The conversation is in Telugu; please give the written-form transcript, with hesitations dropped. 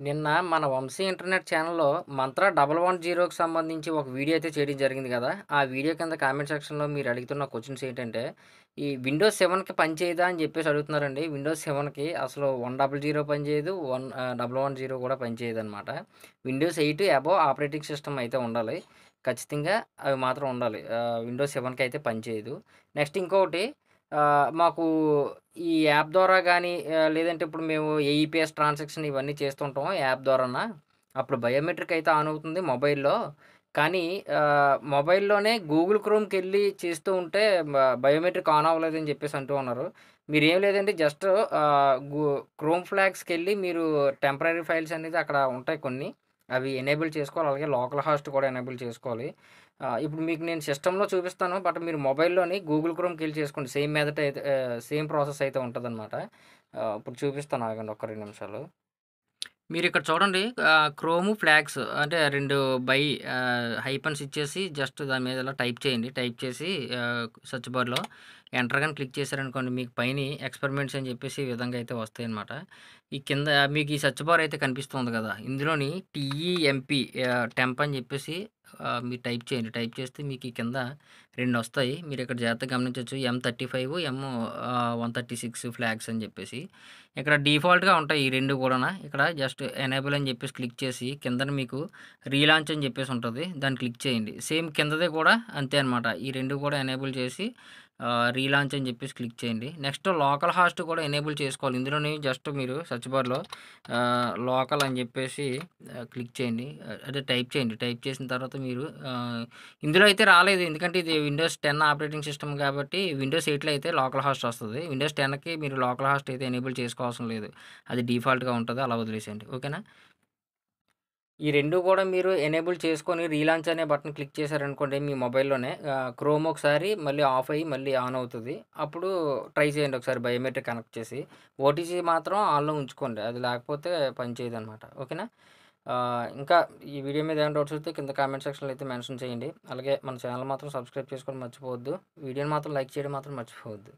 నిన్న మన వంశీ ఇంటర్నెట్ ఛానల్‌లో 'మంత్ర 110'కి సంబంధించి ఒక వీడియో అయితే చేయడం జరిగింది గదా! ఆ వీడియో కింద కామెంట్ సెక్షన్‌లో మీరు అడుగుతున్న క్వెషన్స్ ఏంటంటే, ఈ విండోస్ 7కి పనిచేయదా అని జెప్పేసి అడుగుతున్నారండి. విండోస్ 7కి అసలు 100 పనిచేయదు. 110 కూడా పనిచేయదనమాట. విండోస్ 8 అబోవ్ ఆపరేటింగ్ సిస్టమ్ అయితే ఉండాలి. ఖచ్చితంగా అవి మాత్రం ఉండాలి. విండోస్ 7కి అయితే పనిచేయదు. నెక్స్ట్ ఇంకొకటి మాకు ఈ యాప్ ద్వారా గానీ లేదంటే ఇప్పుడు మేము ఏఈపీఎస్ ట్రాన్సాక్షన్ ఇవన్నీ చేస్తుంటాం యాప్ ద్వారాన. అప్పుడు బయోమెట్రిక్ అయితే ఆన్ అవుతుంది మొబైల్‌లో. కానీ మొబైల్‌లోనే గూగుల్ క్రోమ్‌కెళ్ళి చేస్తూ ఉంటే బ బయోమెట్రిక్ ఆన్ అవ్వలేదని జెప్పేసి అంటూ ఉన్నారు. మీరేం లేదండి జస్ట్ ఆహ్, గు క్రోమ్ ఫ్లాగ్స్‌కెళ్ళి మీరు టెంపరరీ ఫైల్స్ అనేది అక్కడ ఉంటాయి కొన్ని. అవి ఎనేబుల్ చేసుకోవాలి. అలాగే లోకల్ హోస్ట్ కూడా ఎనేబుల్ చేసుకోవాలి. ఇప్పుడు మీకు నేను సిస్టమ్‌లో చూపిస్తాను. బట్ మీరు మొబైల్‌లోని గూగుల్ క్రోమ్‌కెళ్ళి చేసుకోండి. సేమ్ మెథడ్ అయితే సేమ్ ప్రాసెస్ అయితే ఉంటదనమాట. ఇప్పుడు చూపిస్తాను ఆగండి ఒక్క 2 నిమిషాలు. మీరిక్కడ చూడండి క్రోము ఫ్లాగ్స్ అంటే 2 బై హైఫన్స్ ఇచ్చేసి జస్ట్ దాని మీద ఇలా టైప్ చేయండి. టైప్ చేసి సెర్చ్ బార్‌లో ఎంటర్ గాని క్లిక్ చేశారనుకోండి మీకు పైని ఎక్స్‌పెరిమెంట్స్ అని చెప్పేసి ఈ విధంగా అయితే వస్తాయన్నమాట. ఈ కింద మీకు ఈ సెర్చ్ బార్ అయితే కనిపిస్తుంది కదా! ఇందులోని టీఈఎంపీ టెంప్ అని చెప్పేసి మీరు టైప్ చేయండి. టైప్ చేస్తే మీకు ఈ కింద 2 వస్తాయి. మీరిక్కడ జాగ్రత్తగా గమనించొచ్చు. M35, 136 ఫ్లాగ్స్ అని చెప్పేసి. ఇక్కడ డిఫాల్ట్‌గా ఉంటాయి ఈ 2 కూడాన. ఇక్కడ జస్ట్ ఎనేబుల్ అని చెప్పేసి క్లిక్ చేసి కిందన మీకు రీలాంచ్ అని చెప్పేసి ఉంటది. దాన్ని క్లిక్ చేయండి. సేమ్ కిందది కూడా అంతే అనమాట. ఈ 2 కూడా ఎనేబుల్ చేసి రీలాంచ్ అని చెప్పేసి క్లిక్ చేయండి. నెక్స్ట్ లోకల్ హాస్ట్ కూడా ఎనేబుల్ చేసుకోవాలి. ఇందులోని జస్ట్ మీరు సెర్చ్ బార్‌లో లోకల్ అని చెప్పేసి క్లిక్ చేయండి. అదే టైప్ చేయండి. టైప్ చేసిన తర్వాత మీరు ఇందులో అయితే రాలేదు. ఎందుకంటే ఇది విండోస్ 10 ఆపరేటింగ్ సిస్టమ్ కాబట్టి విండోస్ 8లో అయితే లోకల్ హాస్ట్ వస్తది. విండోస్ 10కి మీరు లోకల్ హాస్ట్ అయితే ఎనేబుల్ చేసుకోవసరం లేదు. అది డిఫాల్ట్‌గా ఉంటది. అలా వదిలేసేయండి. ఓకేనా? ఈ 2 కూడా మీరు ఎనేబుల్ చేసుకొని రీలాంచ్ అనే బటన్ క్లిక్ చేశారనుకోండి మీ మొబైల్‌లోనే క్రోమ్ ఒకసారి మళ్ళీ ఆఫ్ అయ్యి మళ్ళీ ఆన్ అవుతది. అప్పుడు ట్రై చేయండి ఒకసారి బయోమెట్రిక్ కనెక్ట్ చేసి. ఓటీజీ మాత్రం ఆన్‌లో ఉంచుకోండి. అది లేకపోతే పని చేయదనమాట. ఓకేనా? ఇంకా ఈ వీడియో మీద ఏమైనా డౌట్స్ వస్తే కింద కామెంట్ సెక్షన్‌లో అయితే మెన్షన్ చేయండి. అలాగే మన ఛానల్ మాత్రం సబ్స్క్రైబ్ చేసుకోవడం మర్చిపోవద్దు. వీడియోని మాత్రం లైక్ చేయడం మాత్రం మర్చిపోవద్దు.